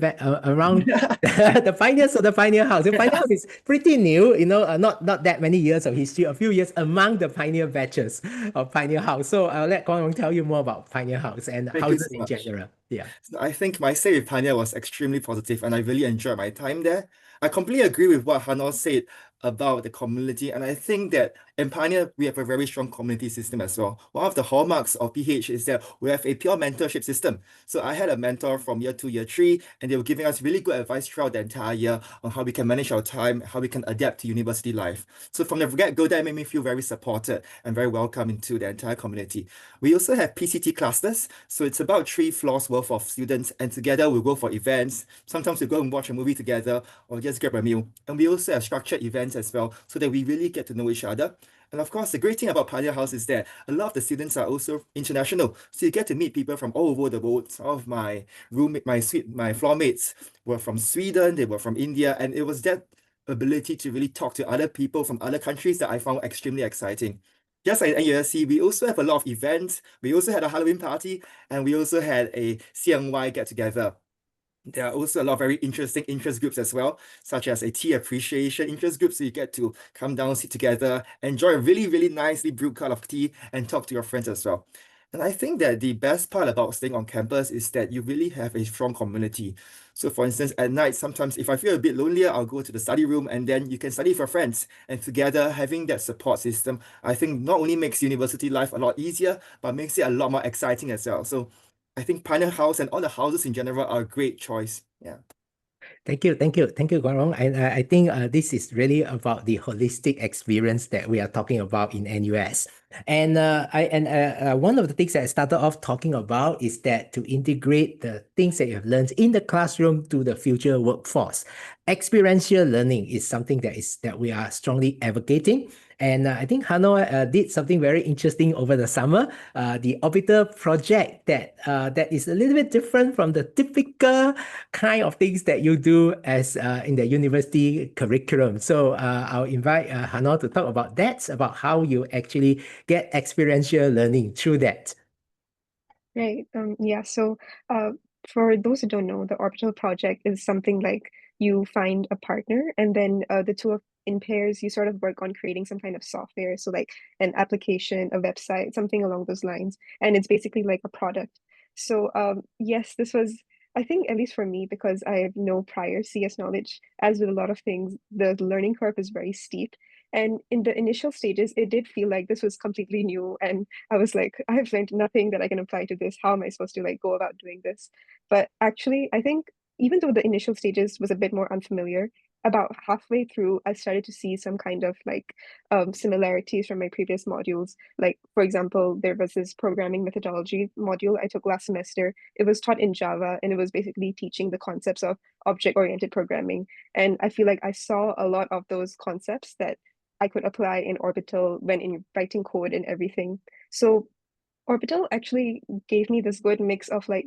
B: around the pioneers of the Pioneer House. The Pioneer House is pretty new. Not that many years of history. A few years among the pioneer batches of Pioneer House. So I'll let Guang Rong tell you more about Pioneer House and
D: Thank you
B: houses
D: so
B: in
D: much.
B: general. Yeah.
D: So I think my stay with Pioneer was extremely positive and I really enjoyed my time there. I completely agree with what Harnoor said about the community, and I think that in Pioneer we have a very strong community system as well. One of the hallmarks of PH is that we have a pure mentorship system. So I had a mentor from year 2, year 3, and they were giving us really good advice throughout the entire year on how we can manage our time, how we can adapt to university life. So from the get-go, that made me feel very supported and very welcome into the entire community. We also have PCT clusters, so it's about 3 floors worth of students, and together we'll go for events. Sometimes we go and watch a movie together or just grab a meal. And we also have structured events as well, so that we really get to know each other. And of course, the great thing about Pioneer House is that a lot of the students are also international, so you get to meet people from all over the world. Some of my my floor mates were from Sweden, they were from India, and it was that ability to really talk to other people from other countries that I found extremely exciting. Just like NUSC, we also have a lot of events. We also had a Halloween party, and we also had a CNY get-together. There are also a lot of very interesting interest groups as well, such as a tea appreciation interest group. So you get to come down, sit together, enjoy a really, really nicely brewed cup of tea, and talk to your friends as well. And I think that the best part about staying on campus is that you really have a strong community. So for instance, at night, sometimes if I feel a bit lonelier, I'll go to the study room and then you can study with your friends. And together, having that support system, I think not only makes university life a lot easier, but makes it a lot more exciting as well. So I think Pioneer House and all the houses in general are a great choice. Yeah.
B: Thank you, Guang Rong. And I think this is really about the holistic experience that we are talking about in NUS. And one of the things that I started off talking about is that to integrate the things that you have learned in the classroom to the future workforce. Experiential learning is something that we are strongly advocating. And I think Harnoor did something very interesting over the summer, the Orbiter project that is a little bit different from the typical kind of things that you do as in the university curriculum. So I'll invite Harnoor to talk about that, about how you actually get experiential learning through that.
C: Right. Yeah. So, for those who don't know, the orbital project is something like you find a partner, and then the two of in pairs, you sort of work on creating some kind of software. So, like an application, a website, something along those lines, and it's basically like a product. So, yes, this was, I think, at least for me, because I have no prior CS knowledge. As with a lot of things, the learning curve is very steep. And in the initial stages, it did feel like this was completely new, and I was like, I have learned nothing that I can apply to this. How am I supposed to like go about doing this? But actually, I think even though the initial stages was a bit more unfamiliar, about halfway through, I started to see some kind of like similarities from my previous modules. Like, for example, there was this programming methodology module I took last semester. It was taught in Java, and it was basically teaching the concepts of object-oriented programming. And I feel like I saw a lot of those concepts that I could apply in Orbital when in writing code and everything. So Orbital actually gave me this good mix of like,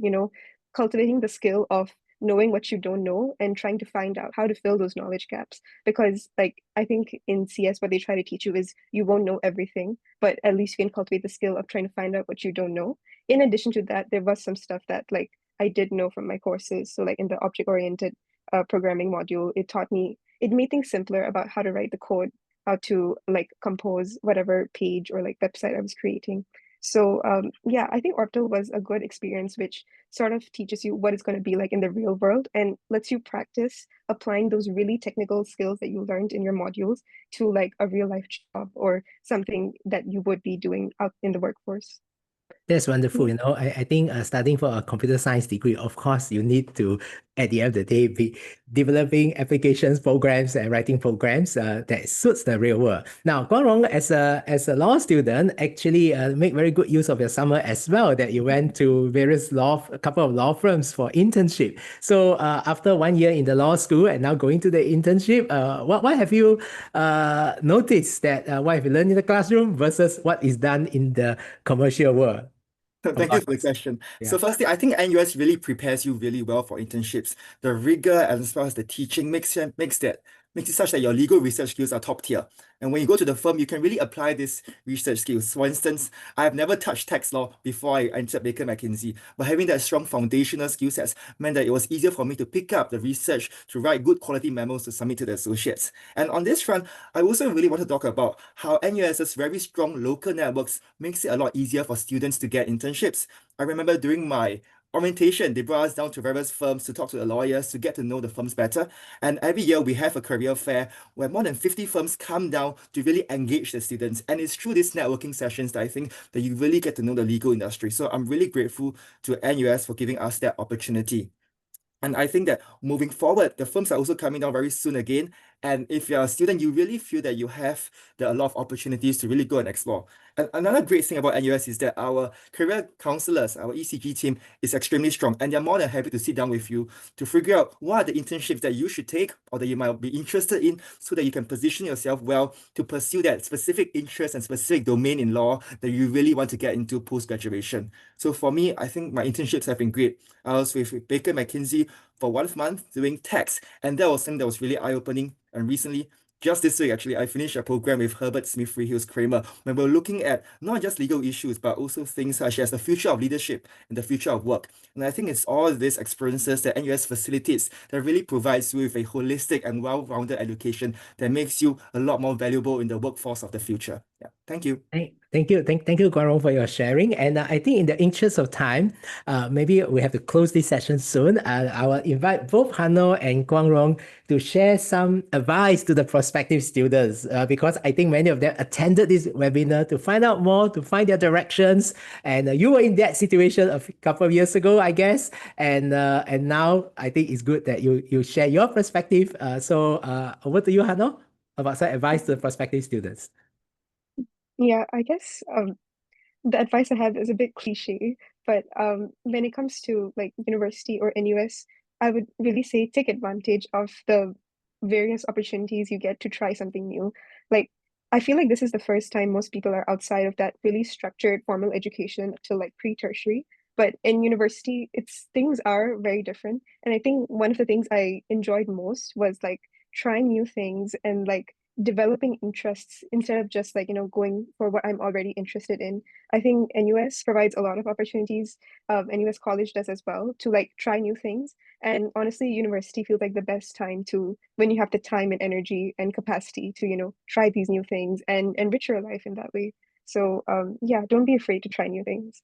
C: cultivating the skill of knowing what you don't know and trying to find out how to fill those knowledge gaps. Because like I think in CS what they try to teach you is you won't know everything, but at least you can cultivate the skill of trying to find out what you don't know. In addition to that, there was some stuff that like I did know from my courses. So like in the object-oriented programming module, it made things simpler about how to write the code, how to like compose whatever page or like website I was creating. So yeah, I think Orbital was a good experience, which sort of teaches you what it's going to be like in the real world and lets you practice applying those really technical skills that you learned in your modules to like a real life job or something that you would be doing out in the workforce.
B: That's wonderful. I think studying for a computer science degree, of course, you need to, at the end of the day, be developing applications, programs, and writing programs that suits the real world. Now, Guang Rong, as a law student, actually make very good use of your summer as well, that you went to a couple of law firms for internship. So after 1 year in the law school and now going to the internship, what have you noticed that what have you learned in the classroom versus what is done in the commercial world?
D: Thank you for the question.
B: Yeah.
D: So firstly, I think NUS really prepares you really well for internships. The rigor as well as the teaching makes it such that your legal research skills are top tier. And when you go to the firm, you can really apply these research skills. For instance, I have never touched tax law before I entered Baker McKinsey, but having that strong foundational skill sets meant that it was easier for me to pick up the research, to write good quality memos to submit to the associates. And on this front, I also really want to talk about how NUS's very strong local networks makes it a lot easier for students to get internships. I remember during my Orientation, they brought us down to various firms to talk to the lawyers, to get to know the firms better. And every year we have a career fair where more than 50 firms come down to really engage the students. And it's through these networking sessions that I think that you really get to know the legal industry. So I'm really grateful to NUS for giving us that opportunity. And I think that moving forward, the firms are also coming down very soon again. And if you're a student, you really feel that you have a lot of opportunities to really go and explore. And another great thing about NUS is that our career counselors, our ECG team, is extremely strong. And they're more than happy to sit down with you to figure out what are the internships that you should take or that you might be interested in so that you can position yourself well to pursue that specific interest and specific domain in law that you really want to get into post-graduation. So for me, I think my internships have been great. I was with Baker McKinsey for 1 month doing tax, and that was something that was really eye-opening. And recently, just this week, actually, I finished a program with Herbert Smith Freehills Kramer, when we're looking at not just legal issues, but also things such as the future of leadership and the future of work. And I think it's all these experiences that NUS facilitates that really provides you with a holistic and well-rounded education that makes you a lot more valuable in the workforce of the future. Yeah, thank you.
B: Thank you, Guang Rong, for your sharing. And I think in the interest of time, maybe we have to close this session soon. I will invite both Harnoor and Guang Rong to share some advice to the prospective students, because I think many of them attended this webinar to find out more, to find their directions. And you were in that situation a couple of years ago, I guess. And now I think it's good that you share your perspective. So over to you, Harnoor, about some advice to the prospective students.
C: Yeah, I guess the advice I have is a bit cliche, but when it comes to like university or NUS, I would really say take advantage of the various opportunities you get to try something new. Like, I feel like this is the first time most people are outside of that really structured formal education till like pre-tertiary. But in university, things are very different. And I think one of the things I enjoyed most was like trying new things and like developing interests instead of just like going for what I'm already interested in. I think NUS provides a lot of opportunities. NUS College does as well to like try new things. And honestly, university feels like the best time to when you have the time and energy and capacity to try these new things and enrich your life in that way. So yeah, don't be afraid to try new things.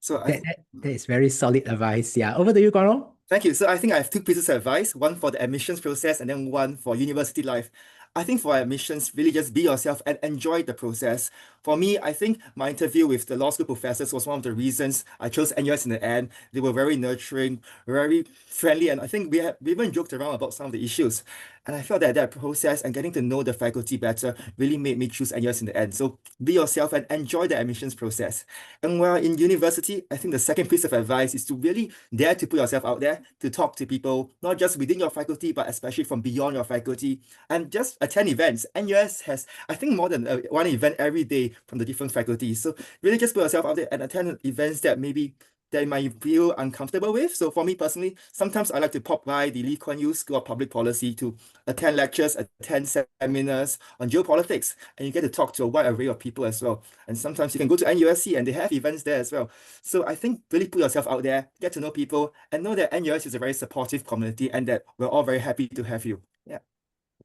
D: So
B: That is very solid advice. Yeah, over to you, Guang Rong.
D: Thank you. So I think I have two pieces of advice, one for the admissions process and then one for university life. I think for admissions, really just be yourself and enjoy the process. For me, I think my interview with the law school professors was one of the reasons I chose NUS in the end. They were very nurturing, very friendly, and I think we even joked around about some of the issues. And I felt that that process and getting to know the faculty better really made me choose NUS in the end. So be yourself and enjoy the admissions process. And while in university, I think the second piece of advice is to really dare to put yourself out there, to talk to people, not just within your faculty, but especially from beyond your faculty, and just attend events. NUS has, I think, more than one event every day from the different faculties. So really just put yourself out there and attend events that maybe that you might feel uncomfortable with. So for me personally, sometimes I like to pop by the Lee Kuan Yew School of Public Policy to attend lectures, attend seminars on geopolitics, and you get to talk to a wide array of people as well. And sometimes you can go to NUSC and they have events there as well. So I think really put yourself out there, get to know people, and know that NUS is a very supportive community and that we're all very happy to have you. Yeah.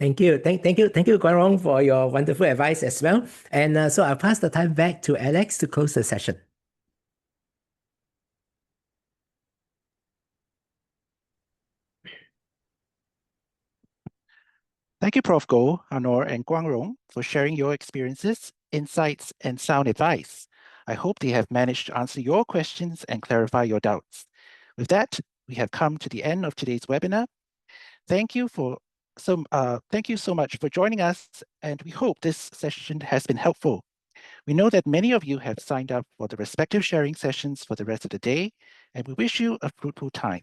B: Thank you. Thank you, Guang Rong, for your wonderful advice as well. And so I'll pass the time back to Alex to close the session.
A: Thank you, Prof. Goh, Harnoor, and Guang Rong for sharing your experiences, insights, and sound advice. I hope they have managed to answer your questions and clarify your doubts. With that, we have come to the end of today's webinar. Thank you so much for joining us, and we hope this session has been helpful. We know that many of you have signed up for the respective sharing sessions for the rest of the day, and we wish you a fruitful time,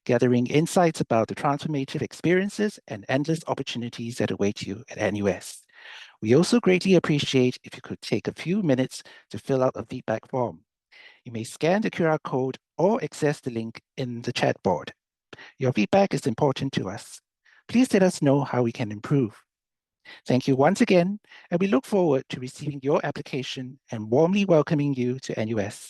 A: gathering insights about the transformative experiences and endless opportunities that await you at NUS. We also greatly appreciate if you could take a few minutes to fill out a feedback form. You may scan the QR code or access the link in the chat board. Your feedback is important to us. Please let us know how we can improve. Thank you once again, and we look forward to receiving your application and warmly welcoming you to NUS.